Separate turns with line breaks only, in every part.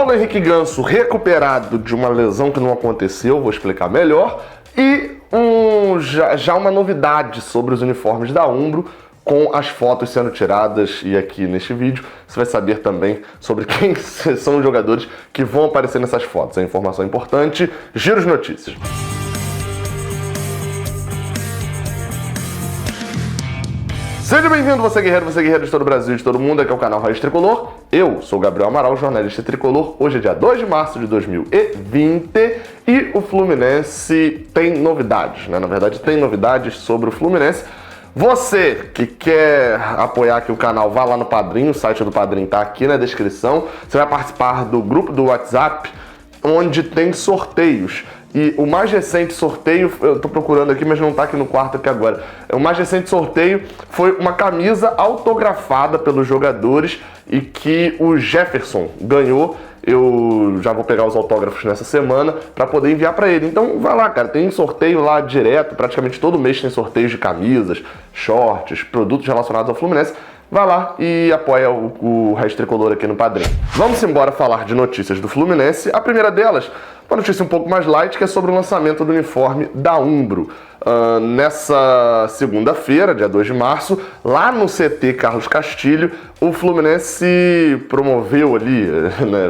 Paulo Henrique Ganso recuperado de uma lesão que não aconteceu, vou explicar melhor. E já uma novidade sobre os uniformes da Umbro, com as fotos sendo tiradas, e aqui neste vídeo você vai saber também sobre quem são os jogadores que vão aparecer nessas fotos. É informação importante. Giro de notícias. Seja bem-vindo, você guerreiro de todo o Brasil e de todo mundo, aqui é o canal Raiz Tricolor. Eu sou o Gabriel Amaral, jornalista tricolor. Hoje é dia 2 de março de 2020 e o Fluminense tem novidades, né? Na verdade, tem novidades sobre o Fluminense. Você que quer apoiar aqui o canal, vá lá no Padrinho, o site do Padrinho tá aqui na descrição. Você vai participar do grupo do WhatsApp, onde tem sorteios. E o mais recente sorteio, eu tô procurando aqui, mas não tá aqui no quarto aqui agora. O mais recente sorteio foi uma camisa autografada pelos jogadores e que o Jefferson ganhou. Eu já vou pegar os autógrafos nessa semana para poder enviar para ele. Então vai lá, cara, tem sorteio lá direto, praticamente todo mês tem sorteios de camisas, shorts, produtos relacionados ao Fluminense. Vai lá e apoia o Raiz Tricolor aqui no Padrinho. Vamos embora falar de notícias do Fluminense. A primeira delas, uma notícia um pouco mais light, que é sobre o lançamento do uniforme da Umbro. Nessa segunda-feira, dia 2 de março, lá no CT Carlos Castilho, o Fluminense promoveu ali, né,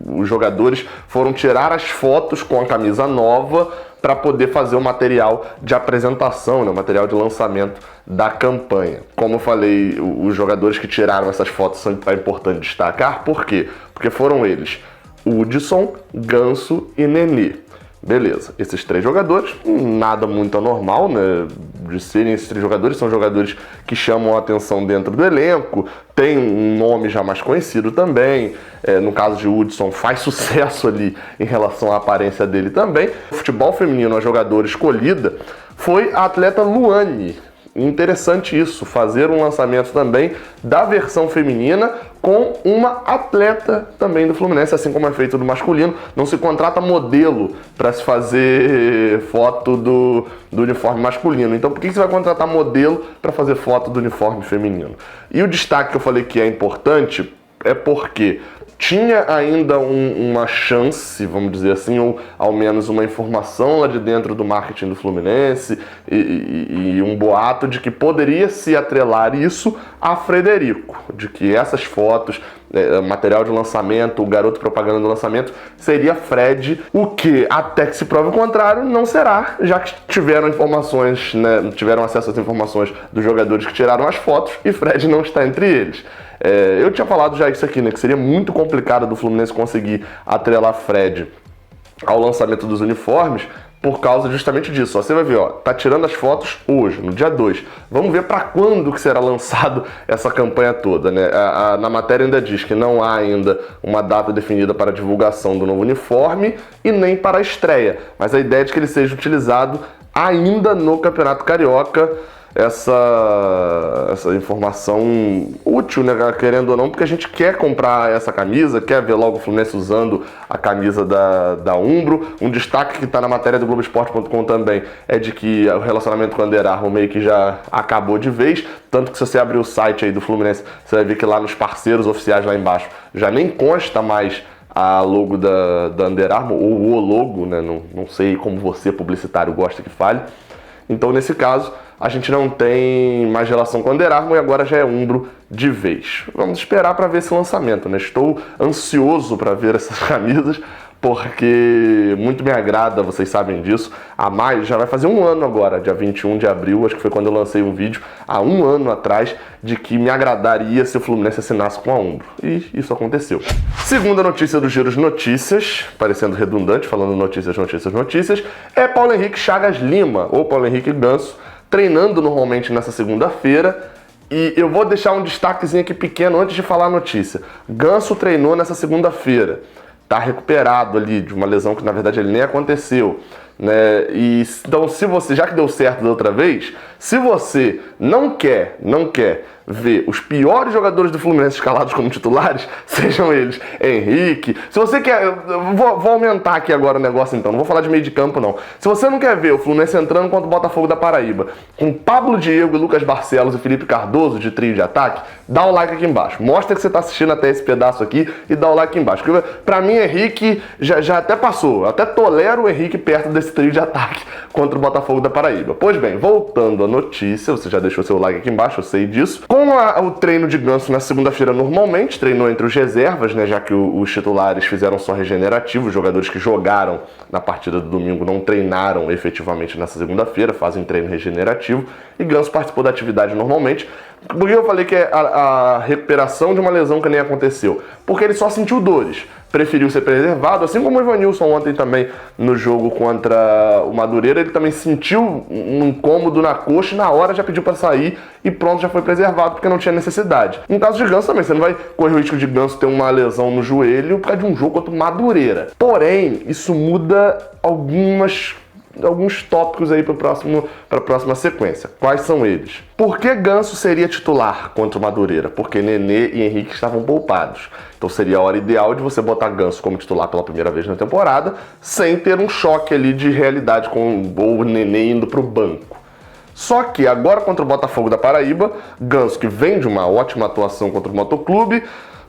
os jogadores foram tirar as fotos com a camisa nova para poder fazer o material de apresentação, né, o material de lançamento da campanha. Como eu falei, os jogadores que tiraram essas fotos é importante destacar. Por quê? Porque foram eles: Hudson, Ganso e Nenê. Beleza, esses três jogadores, nada muito anormal, né, de serem esses três jogadores, são jogadores que chamam a atenção dentro do elenco, tem um nome já mais conhecido também, no caso de Hudson faz sucesso ali em relação à aparência dele também. O futebol feminino, a jogadora escolhida foi a atleta Luane. Interessante isso, fazer um lançamento também da versão feminina com uma atleta também do Fluminense, assim como é feito do masculino. Não se contrata modelo para se fazer foto do uniforme masculino. Então por que você vai contratar modelo para fazer foto do uniforme feminino? E o destaque que eu falei que é importante é porque tinha ainda uma chance, vamos dizer assim, ou ao menos uma informação lá de dentro do marketing do Fluminense e um boato de que poderia se atrelar isso a Frederico, de que essas fotos, material de lançamento, o garoto propaganda do lançamento, seria Fred, o que, até que se prove o contrário, não será, já que tiveram informações, né, tiveram acesso às informações dos jogadores que tiraram as fotos e Fred não está entre eles. Eu tinha falado já isso aqui, né, que seria muito complicado do Fluminense conseguir atrelar Fred ao lançamento dos uniformes por causa justamente disso. Ó, você vai ver, ó, tá tirando as fotos hoje, no dia 2. Vamos ver para quando que será lançado essa campanha toda, né? Na matéria ainda diz que não há ainda uma data definida para a divulgação do novo uniforme e nem para a estreia, mas a ideia é de que ele seja utilizado ainda no Campeonato Carioca. Essa informação útil, né, querendo ou não, porque a gente quer comprar essa camisa, quer ver logo o Fluminense usando a camisa da Umbro. Um destaque que está na matéria do Globoesporte.com também é de que o relacionamento com o Under Armour meio que já acabou de vez, tanto que se você abrir o site aí do Fluminense, você vai ver que lá nos parceiros oficiais lá embaixo já nem consta mais a logo da Under Armour, ou o logo, né, não sei como você, publicitário, gosta que fale. Então, nesse caso, a gente não tem mais relação com o Under Armour e agora já é Umbro de vez. Vamos esperar para ver esse lançamento, né? Estou ansioso para ver essas camisas, porque muito me agrada, vocês sabem disso. Já vai fazer um ano agora, dia 21 de abril, acho que foi quando eu lancei um vídeo, há um ano atrás, de que me agradaria se o Fluminense assinasse com a Umbro. E isso aconteceu. Segunda notícia do Giro de Notícias, parecendo redundante, falando notícias, é Paulo Henrique Chagas Lima, ou Paulo Henrique Ganso, treinando normalmente nessa segunda-feira. E eu vou deixar um destaquezinho aqui pequeno antes de falar a notícia. Ganso treinou nessa segunda-feira. Tá recuperado ali de uma lesão que na verdade ele nem aconteceu. né? E então, se você, já que deu certo da outra vez, se você não quer ver os piores jogadores do Fluminense escalados como titulares, sejam eles Henrique. Se você quer, vou aumentar aqui agora o negócio então, não vou falar de meio de campo não. Se você não quer ver o Fluminense entrando contra o Botafogo da Paraíba, com Pablo Diego, Lucas Barcelos e Felipe Cardoso de trio de ataque, dá o like aqui embaixo. Mostra que você está assistindo até esse pedaço aqui e dá o like aqui embaixo. Porque pra mim, Henrique já até passou. Eu até tolero o Henrique perto desse trio de ataque contra o Botafogo da Paraíba. Pois bem, voltando à notícia, você já deixou seu like aqui embaixo, eu sei disso. Com o treino de Ganso na segunda-feira normalmente, treinou entre os reservas, né, já que os titulares fizeram só regenerativo, os jogadores que jogaram na partida do domingo não treinaram efetivamente nessa segunda-feira, fazem treino regenerativo, e Ganso participou da atividade normalmente. Por que eu falei que é a recuperação de uma lesão que nem aconteceu? Porque ele só sentiu dores. Preferiu ser preservado, assim como o Evanilson ontem também no jogo contra o Madureira, ele também sentiu um incômodo na coxa e na hora já pediu para sair e pronto, já foi preservado porque não tinha necessidade. No caso de Ganso também, você não vai correr o risco de Ganso ter uma lesão no joelho por causa de um jogo contra o Madureira. Porém, isso muda alguns tópicos aí para a próxima sequência. Quais são eles? Por que Ganso seria titular contra o Madureira? Porque Nenê e Henrique estavam poupados. Então seria a hora ideal de você botar Ganso como titular pela primeira vez na temporada, sem ter um choque ali de realidade com o Nenê indo para o banco. Só que agora contra o Botafogo da Paraíba, Ganso, que vem de uma ótima atuação contra o Motoclube,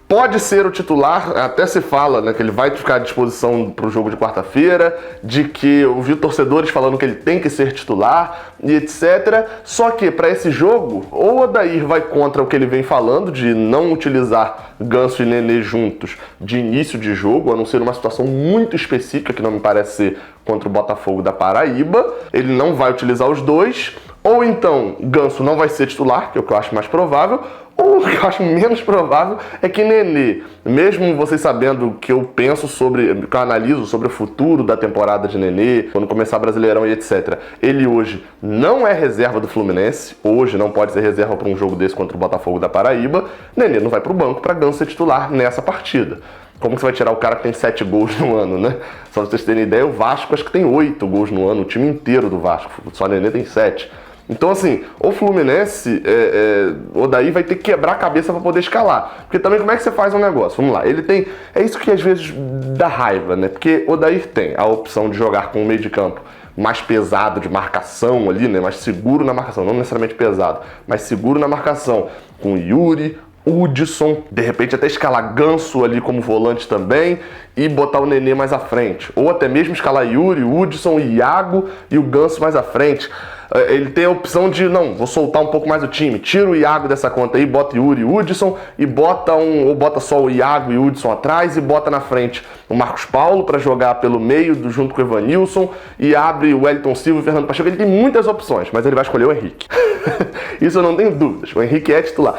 pode ser o titular, até se fala, né, que ele vai ficar à disposição para o jogo de quarta-feira, de que eu vi torcedores falando que ele tem que ser titular e etc. Só que para esse jogo, ou o Odair vai contra o que ele vem falando, de não utilizar Ganso e Nenê juntos de início de jogo, a não ser uma situação muito específica, que não me parece ser contra o Botafogo da Paraíba, ele não vai utilizar os dois, ou então Ganso não vai ser titular, que é o que eu acho mais provável, ou o que eu acho menos provável é que Nenê, mesmo vocês sabendo o que eu penso sobre, que eu analiso sobre o futuro da temporada de Nenê, quando começar Brasileirão e etc., ele hoje não é reserva do Fluminense, hoje não pode ser reserva para um jogo desse contra o Botafogo da Paraíba, Nenê não vai para o banco para Ganso ser titular nessa partida. Como que você vai tirar o cara que tem 7 gols no ano, né? Só pra vocês terem ideia, o Vasco acho que tem 8 gols no ano, o time inteiro do Vasco, só Nenê tem 7. Então, assim, o Fluminense, o Odair vai ter que quebrar a cabeça para poder escalar. Porque também, como é que você faz um negócio? Vamos lá, ele tem... É isso que às vezes dá raiva, né? Porque o Odair tem a opção de jogar com o meio de campo mais pesado de marcação ali, né? Mais seguro na marcação, não necessariamente pesado, mas seguro na marcação, com Yuri, Hudson, de repente até escalar Ganso ali como volante também e botar o Nenê mais à frente. Ou até mesmo escalar Yuri, Hudson, Iago e o Ganso mais à frente. Ele tem a opção de, não, vou soltar um pouco mais o time, tira o Iago dessa conta aí, bota Yuri e Hudson e ou bota só o Iago e o Hudson atrás e bota na frente o Marcos Paulo para jogar pelo meio junto com o Evanilson e abre o Wellington Silva e o Fernando Pacheco. Ele tem muitas opções, mas ele vai escolher o Henrique. Isso eu não tenho dúvidas, o Henrique é titular.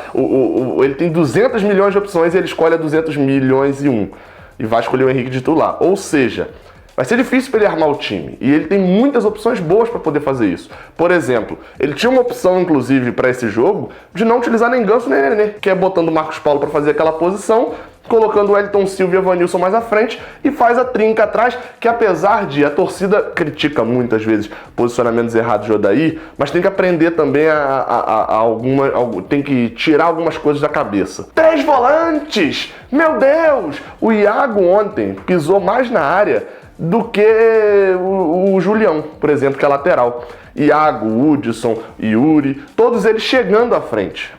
Ele tem 200 milhões de opções e ele escolhe a 200 milhões e um. E vai escolher o Henrique titular. Ou seja, vai ser difícil para ele armar o time. E ele tem muitas opções boas para poder fazer isso. Por exemplo, ele tinha uma opção, inclusive, para esse jogo, de não utilizar nem Ganso nem Nenê, que é botando o Marcos Paulo para fazer aquela posição, colocando o Wellington Silva e o Evanilson mais à frente e faz a trinca atrás, que apesar de a torcida critica muitas vezes posicionamentos errados de Odair, mas tem que aprender também tem que tirar algumas coisas da cabeça. 3 volantes! Meu Deus! O Iago ontem pisou mais na área do que o Julião, por exemplo, que é lateral. Iago, Hudson, Yuri, todos eles chegando à frente.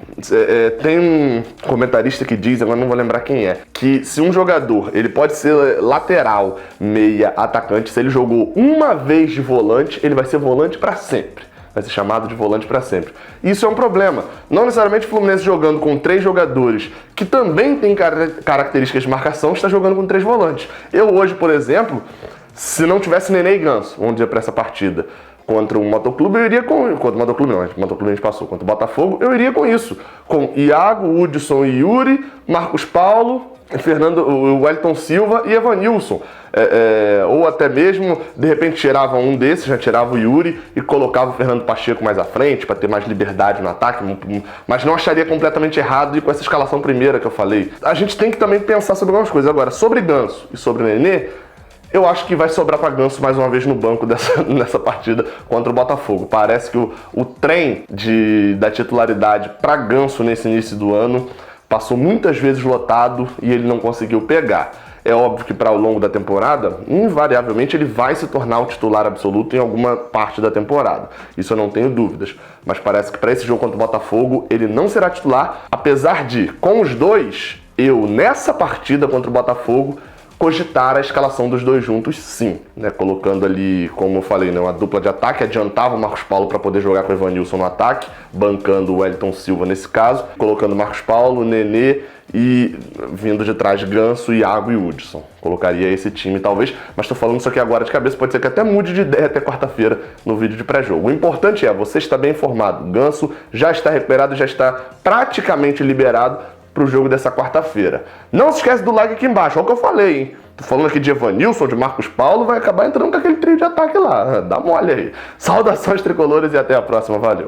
Tem um comentarista que diz, agora não vou lembrar quem é, que se um jogador, ele pode ser lateral, meia, atacante, se ele jogou uma vez de volante, ele vai ser volante para sempre. Vai ser chamado de volante para sempre. Isso é um problema. Não necessariamente o Fluminense jogando com 3 jogadores que também tem características de marcação, está jogando com 3 volantes. Eu hoje, por exemplo, se não tivesse Nenê e Ganso, vamos dizer, para essa partida, contra o Motoclube, eu iria com... Contra o Motoclube não, o Motoclube a gente passou. Contra o Botafogo, eu iria com isso. Com Iago, Hudson e Yuri, Marcos Paulo, o Wellington Silva e Evanilson. Ou até mesmo, de repente, tirava um desses, já tirava o Yuri e colocava o Fernando Pacheco mais à frente, para ter mais liberdade no ataque, mas não acharia completamente errado ir com essa escalação primeira que eu falei. A gente tem que também pensar sobre algumas coisas. Agora, sobre Ganso e sobre Nenê, Eu acho que vai sobrar para Ganso mais uma vez no banco nessa partida contra o Botafogo. Parece que o trem da titularidade para Ganso nesse início do ano passou muitas vezes lotado e ele não conseguiu pegar. É óbvio que para ao longo da temporada, invariavelmente ele vai se tornar o titular absoluto em alguma parte da temporada. Isso eu não tenho dúvidas. Mas parece que para esse jogo contra o Botafogo ele não será titular, apesar de, com os dois, eu nessa partida contra o Botafogo, cogitar a escalação dos dois juntos, sim, né? Colocando ali, como eu falei, né, uma dupla de ataque, adiantava o Marcos Paulo para poder jogar com o Evanilson no ataque, bancando o Wellington Silva nesse caso, colocando o Marcos Paulo, Nenê e vindo de trás Ganso, Iago e Hudson. Colocaria esse time talvez, mas estou falando isso aqui agora de cabeça, pode ser que até mude de ideia até quarta-feira no vídeo de pré-jogo. O importante é, você está bem informado, Ganso já está recuperado, já está praticamente liberado para o jogo dessa quarta-feira. Não se esquece do like aqui embaixo, olha o que eu falei, hein? Tô falando aqui de Evanilson, de Marcos Paulo, vai acabar entrando com aquele trio de ataque lá. Dá mole aí. Saudações tricolores e até a próxima, valeu!